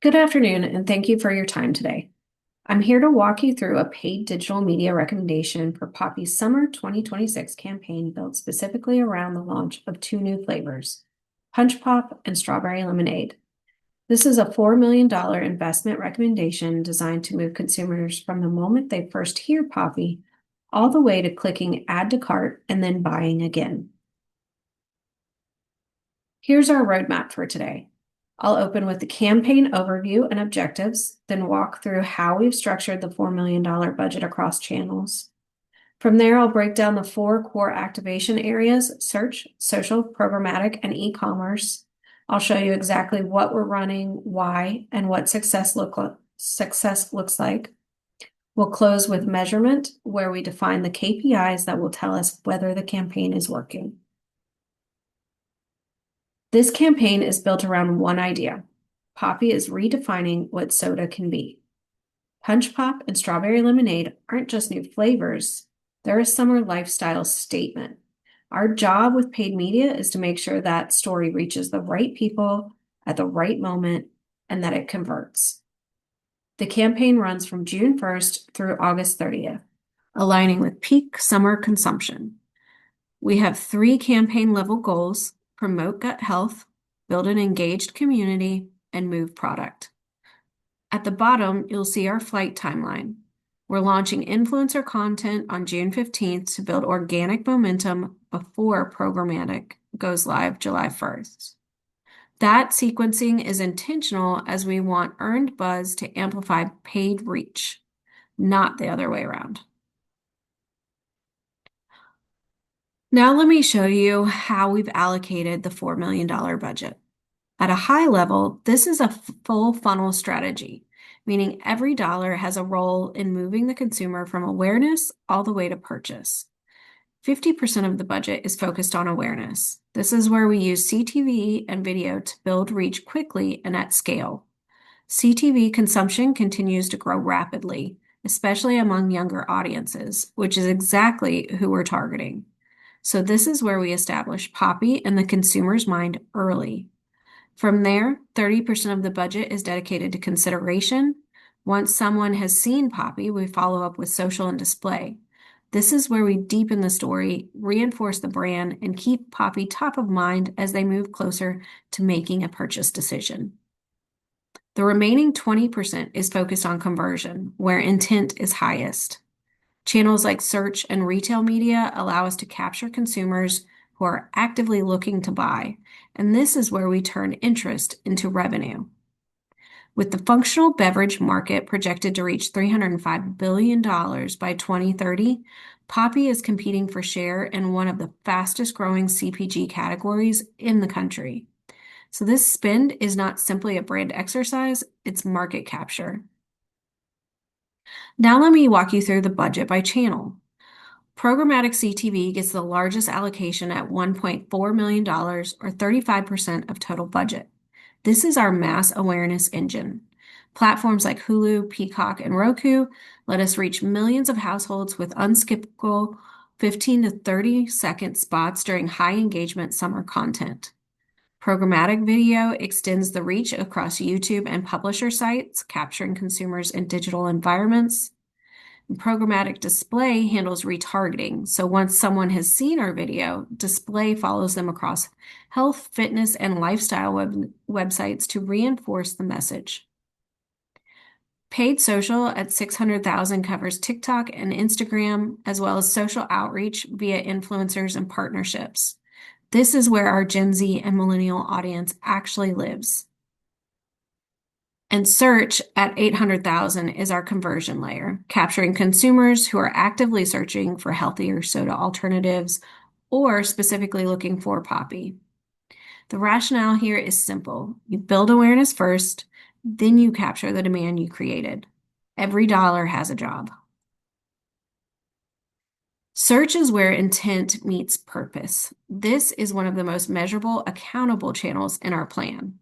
Good afternoon, and thank you for your time today. I'm here to walk you through a paid digital media recommendation for Poppy's Summer 2026 campaign built specifically around the launch of two new flavors, Punch Pop and Strawberry Lemonade. This is a $4 million investment recommendation designed to move consumers from the moment they first hear Poppy all the way to clicking add to cart and then buying again. Here's our roadmap for today. I'll open with the campaign overview and objectives, then walk through how we've structured the $4 million budget across channels. From there, I'll break down the four core activation areas: search, social, programmatic, and e-commerce. I'll show you exactly what we're running, why, and what success looks like. We'll close with measurement, where we define the KPIs that will tell us whether the campaign is working. This campaign is built around one idea. Poppi is redefining what soda can be. Punch Pop and Strawberry Lemonade aren't just new flavors, they're a summer lifestyle statement. Our job with paid media is to make sure that story reaches the right people at the right moment and that it converts. The campaign runs from June 1st through August 30th, aligning with peak summer consumption. We have three campaign level goals: promote gut health, build an engaged community, and move product. At the bottom, you'll see our flight timeline. We're launching influencer content on June 15th to build organic momentum before programmatic goes live July 1st. That sequencing is intentional as we want earned buzz to amplify paid reach, not the other way around. Now let me show you how we've allocated the $4 million budget. At a high level, this is a full funnel strategy, meaning every dollar has a role in moving the consumer from awareness all the way to purchase. 50% of the budget is focused on awareness. This is where we use CTV and video to build reach quickly and at scale. CTV consumption continues to grow rapidly, especially among younger audiences, which is exactly who we're targeting. So this is where we establish Poppi in the consumer's mind early. From there, 30% of the budget is dedicated to consideration. Once someone has seen Poppi, we follow up with social and display. This is where we deepen the story, reinforce the brand, and keep Poppi top of mind as they move closer to making a purchase decision. The remaining 20% is focused on conversion, where intent is highest. Channels like search and retail media allow us to capture consumers who are actively looking to buy, and this is where we turn interest into revenue. With the functional beverage market projected to reach $305 billion by 2030, Poppi is competing for share in one of the fastest growing CPG categories in the country. So this spend is not simply a brand exercise, it's market capture. Now let me walk you through the budget by channel. Programmatic CTV gets the largest allocation at $1.4 million, or 35% of total budget. This is our mass awareness engine. Platforms like Hulu, Peacock, and Roku let us reach millions of households with unskippable 15 to 30-second spots during high engagement summer content. Programmatic video extends the reach across YouTube and publisher sites, capturing consumers in digital environments. And programmatic display handles retargeting. So once someone has seen our video, display follows them across health, fitness, and lifestyle websites to reinforce the message. Paid social at $600,000 covers TikTok and Instagram, as well as social outreach via influencers and partnerships. This is where our Gen Z and millennial audience actually lives. And search at $800,000 is our conversion layer, capturing consumers who are actively searching for healthier soda alternatives or specifically looking for Poppi. The rationale here is simple. You build awareness first, then you capture the demand you created. Every dollar has a job. Search is where intent meets purpose. This is one of the most measurable, accountable channels in our plan.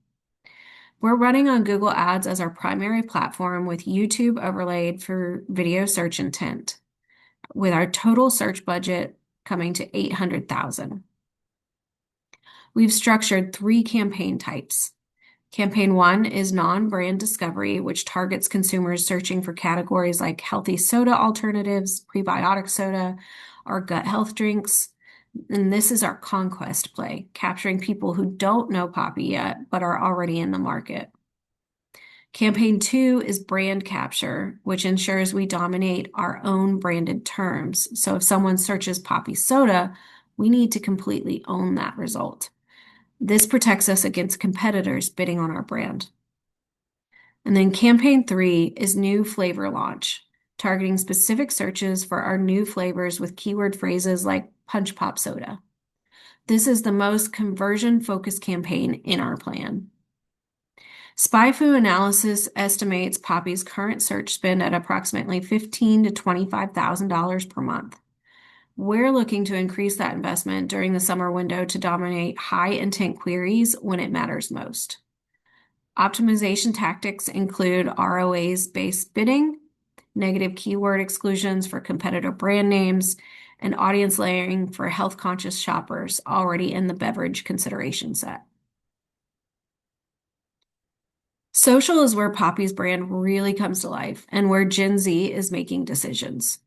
We're running on Google Ads as our primary platform with YouTube overlaid for video search intent, with our total search budget coming to $800,000. We've structured three campaign types: Campaign one is non-brand discovery, which targets consumers searching for categories like healthy soda alternatives, prebiotic soda, or gut health drinks. And this is our conquest play, capturing people who don't know Poppi yet, but are already in the market. Campaign two is brand capture, which ensures we dominate our own branded terms. So if someone searches Poppi soda, we need to completely own that result. This protects us against competitors bidding on our brand. And then campaign three is new flavor launch, targeting specific searches for our new flavors with keyword phrases like punch pop soda. This is the most conversion-focused campaign in our plan. SpyFu analysis estimates Poppi's current search spend at approximately $15,000 to $25,000 per month. We're looking to increase that investment during the summer window to dominate high intent queries when it matters most. Optimization tactics include ROAs-based bidding, negative keyword exclusions for competitor brand names, and audience layering for health-conscious shoppers already in the beverage consideration set. Social is where Poppi's brand really comes to life and where Gen Z is making decisions.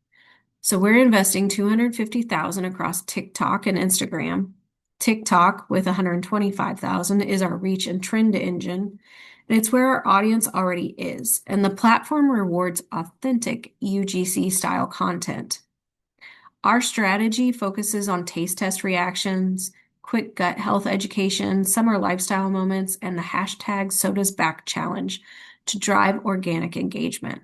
So we're investing $250,000 across TikTok and Instagram. TikTok with $125,000 is our reach and trend engine, and it's where our audience already is, and the platform rewards authentic UGC style content. Our strategy focuses on taste test reactions, quick gut health education, summer lifestyle moments, and the hashtag Sodas Back challenge to drive organic engagement.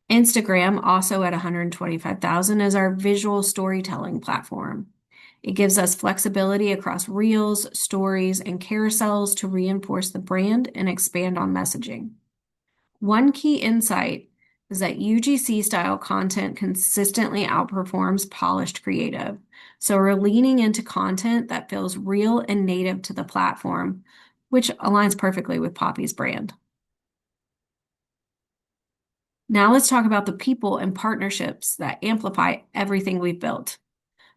Instagram, also at $125,000, is our visual storytelling platform. It gives us flexibility across reels, stories, and carousels to reinforce the brand and expand on messaging. One key insight is that UGC style content consistently outperforms polished creative. So we're leaning into content that feels real and native to the platform, which aligns perfectly with Poppi's brand. Now let's talk about the people and partnerships that amplify everything we've built.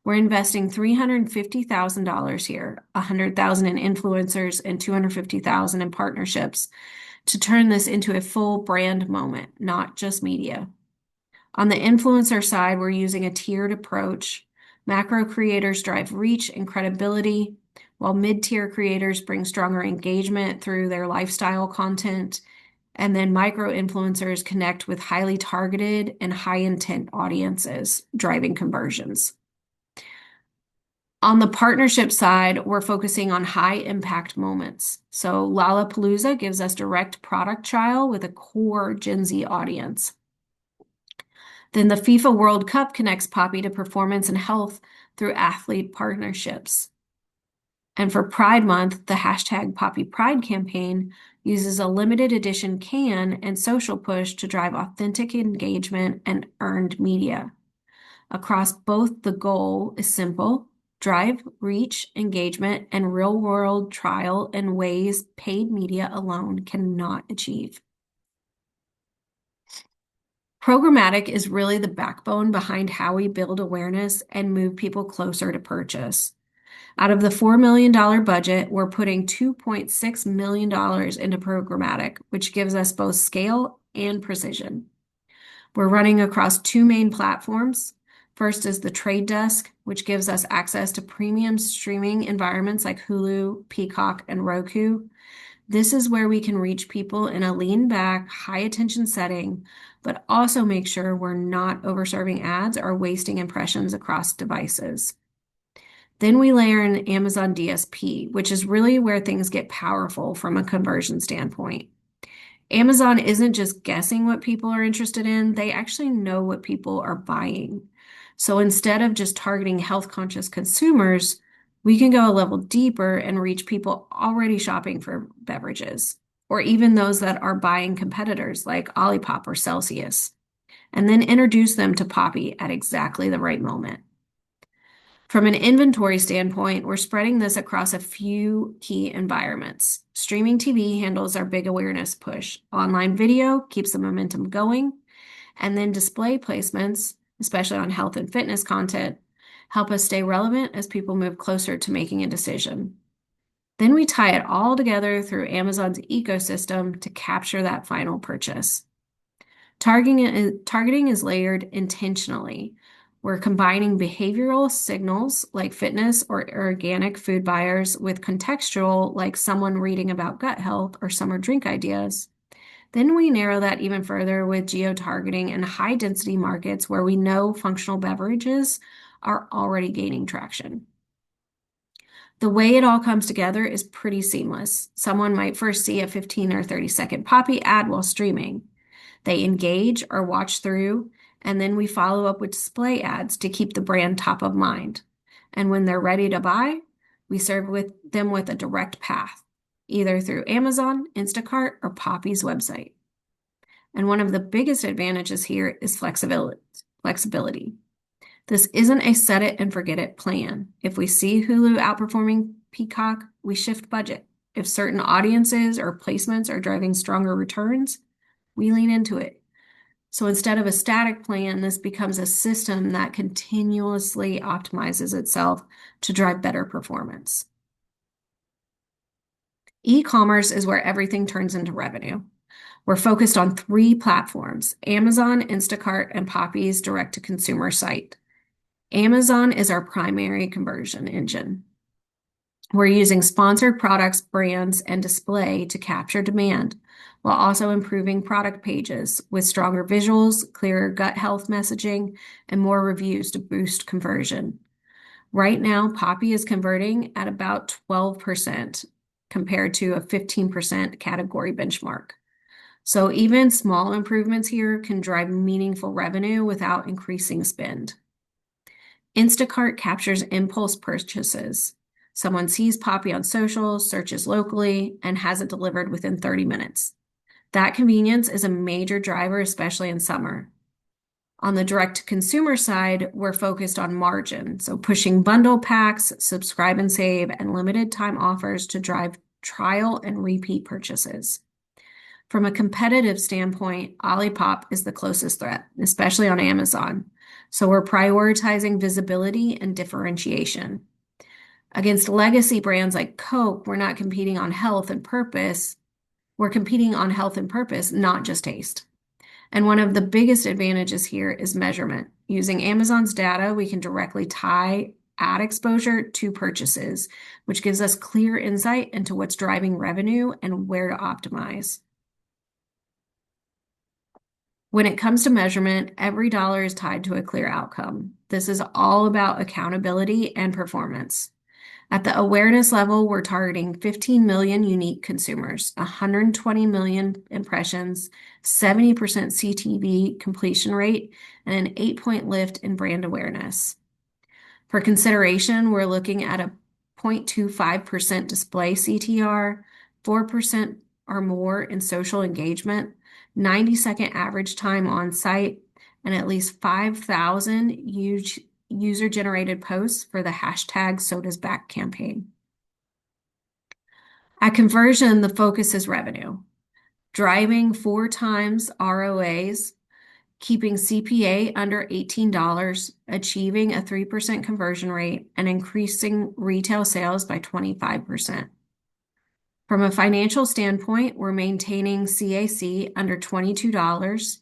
We're investing $350,000 here, $100,000 in influencers and $250,000 in partnerships to turn this into a full brand moment, not just media. On the influencer side, we're using a tiered approach. Macro creators drive reach and credibility, while mid-tier creators bring stronger engagement through their lifestyle content. And then micro influencers connect with highly targeted and high intent audiences, driving conversions. On the partnership side, we're focusing on high impact moments. So Lollapalooza gives us direct product trial with a core Gen Z audience. Then the FIFA World Cup connects Poppi to performance and health through athlete partnerships. And for Pride Month, the hashtag Poppi Pride campaign uses a limited edition can and social push to drive authentic engagement and earned media. Across both, the goal is simple: drive reach, engagement, and real-world trial in ways paid media alone cannot achieve. Programmatic is really the backbone behind how we build awareness and move people closer to purchase. Out of the $4 million budget, we're putting $2.6 million into programmatic, which gives us both scale and precision. We're running across two main platforms. First is the Trade Desk, which gives us access to premium streaming environments like Hulu, Peacock, and Roku. This is where we can reach people in a lean back, high attention setting, but also make sure we're not overserving ads or wasting impressions across devices. Then we layer in Amazon DSP, which is really where things get powerful from a conversion standpoint. Amazon isn't just guessing what people are interested in, they actually know what people are buying. So instead of just targeting health-conscious consumers, we can go a level deeper and reach people already shopping for beverages, or even those that are buying competitors like Olipop or Celsius, and then introduce them to Poppi at exactly the right moment. From an inventory standpoint, we're spreading this across a few key environments. Streaming TV handles our big awareness push. Online video keeps the momentum going. And then display placements, especially on health and fitness content, help us stay relevant as people move closer to making a decision. Then we tie it all together through Amazon's ecosystem to capture that final purchase. Targeting is layered intentionally. We're combining behavioral signals like fitness or organic food buyers with contextual, like someone reading about gut health or summer drink ideas. Then we narrow that even further with geo-targeting in high-density markets where we know functional beverages are already gaining traction. The way it all comes together is pretty seamless. Someone might first see a 15 or 30-second Poppi ad while streaming. They engage or watch through, and then we follow up with display ads to keep the brand top of mind. And when they're ready to buy, we serve them with a direct path, either through Amazon, Instacart, or Poppi's website. And one of the biggest advantages here is flexibility. This isn't a set it and forget it plan. If we see Hulu outperforming Peacock, we shift budget. If certain audiences or placements are driving stronger returns, we lean into it. So instead of a static plan, this becomes a system that continuously optimizes itself to drive better performance. E-commerce is where everything turns into revenue. We're focused on 3 platforms: Amazon, Instacart, and Poppi's direct-to-consumer site. Amazon is our primary conversion engine. We're using sponsored products, brands, and display to capture demand, while also improving product pages with stronger visuals, clearer gut health messaging, and more reviews to boost conversion. Right now, Poppi is converting at about 12% compared to a 15% category benchmark. So even small improvements here can drive meaningful revenue without increasing spend. Instacart captures impulse purchases. Someone sees Poppi on social, searches locally, and has it delivered within 30 minutes. That convenience is a major driver, especially in summer. On the direct-to-consumer side, we're focused on margin, so pushing bundle packs, subscribe and save, and limited time offers to drive trial and repeat purchases. From a competitive standpoint, Olipop is the closest threat, especially on Amazon. So we're prioritizing visibility and differentiation. Against legacy brands like Coke, we're not competing on health and purpose. We're competing on health and purpose, not just taste. And one of the biggest advantages here is measurement. Using Amazon's data, we can directly tie ad exposure to purchases, which gives us clear insight into what's driving revenue and where to optimize. When it comes to measurement, every dollar is tied to a clear outcome. This is all about accountability and performance. At the awareness level, we're targeting 15 million unique consumers, 120 million impressions, 70% CTV completion rate, and an 8-point lift in brand awareness. For consideration, we're looking at a 0.25% display CTR, 4% or more in social engagement, 90-second average time on site, and at least 5,000 user-generated posts for the hashtag Sodas Back campaign. At conversion, the focus is revenue, driving 4 times ROAs, keeping CPA under $18, achieving a 3% conversion rate, and increasing retail sales by 25%. From a financial standpoint, we're maintaining CAC under $22,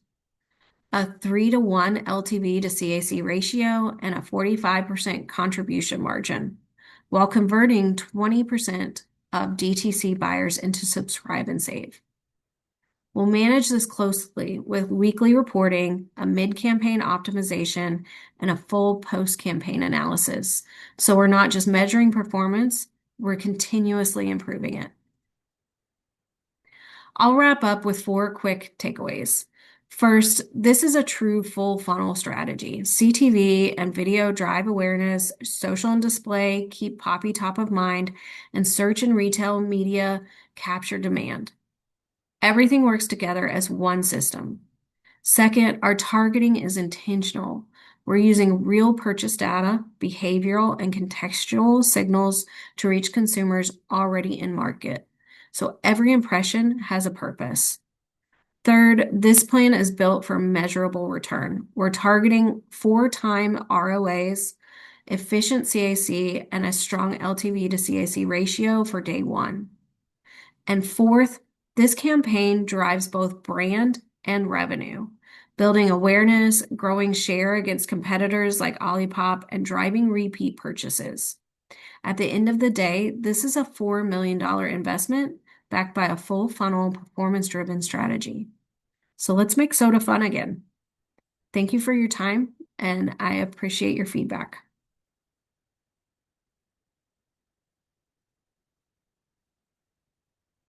a 3-to-1 LTV to CAC ratio, and a 45% contribution margin, while converting 20% of DTC buyers into subscribe and save. We'll manage this closely with weekly reporting, a mid-campaign optimization, and a full post-campaign analysis. So we're not just measuring performance, we're continuously improving it. I'll wrap up with 4 quick takeaways. First, this is a true full funnel strategy. CTV and video drive awareness, social and display keep Poppi top of mind, and search and retail media capture demand. Everything works together as one system. Second, our targeting is intentional. We're using real purchase data, behavioral, and contextual signals to reach consumers already in market. So every impression has a purpose. Third, this plan is built for measurable return. We're targeting 4-time ROAs efficient CAC, and a strong LTV to CAC ratio for day one. And fourth, this campaign drives both brand and revenue, building awareness, growing share against competitors like Olipop, and driving repeat purchases. At the end of the day, this is a $4 million investment backed by a full funnel performance-driven strategy. So let's make soda fun again. Thank you for your time, and I appreciate your feedback.